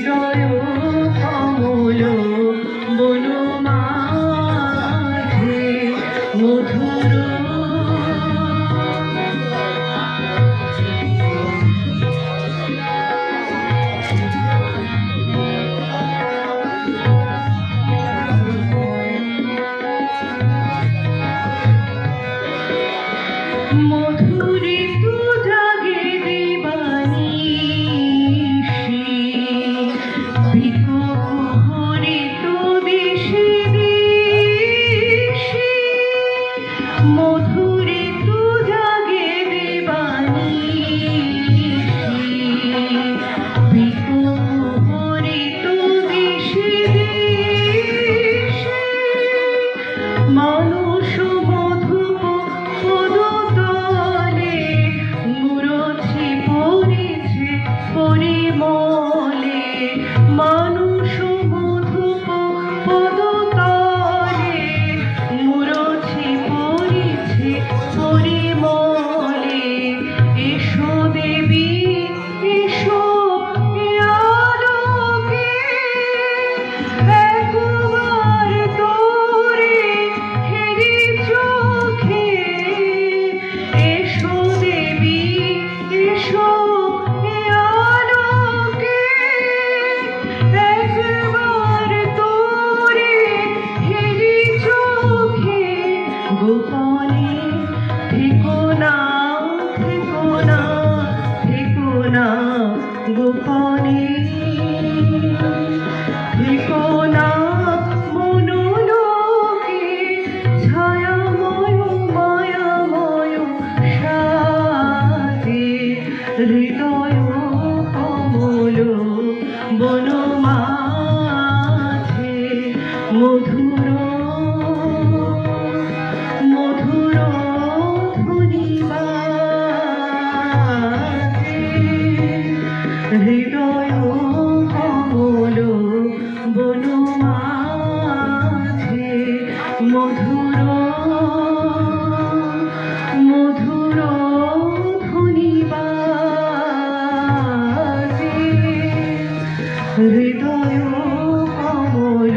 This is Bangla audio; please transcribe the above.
হৃদয় কমল বনমাঝে মধুর মধুরে তু জাগে দিবানিশি বিকোহরে তু দিশে দিশে মধুরে তু জাগে দিবানিশি বিকোহরে তু দিশে দিশে মানুষ মধুপ পদতলে মুরছি পড়েছে পরিমলে মানুষ মধুপ পদতলে মুরছি পড়েছে পরিমলে এসো দেবী এসো এ আলোকে একবার তোরে হেরি চোখে এসো দেবী এসো এ আলোকে একবার তোরে হেরি চোখে গোপনে থেকো না থেকো না থেকো না গোপনে থেকো না মনোলোকে ছায়াময় মায়াময় সাথে হৃদয় কমল বনমাঝে মধুর মধুর ধ্বনি বাজে হৃদয় কমল বনমাঝে মধুর মধুর ধ্বনি বাজে হৃদয় কমল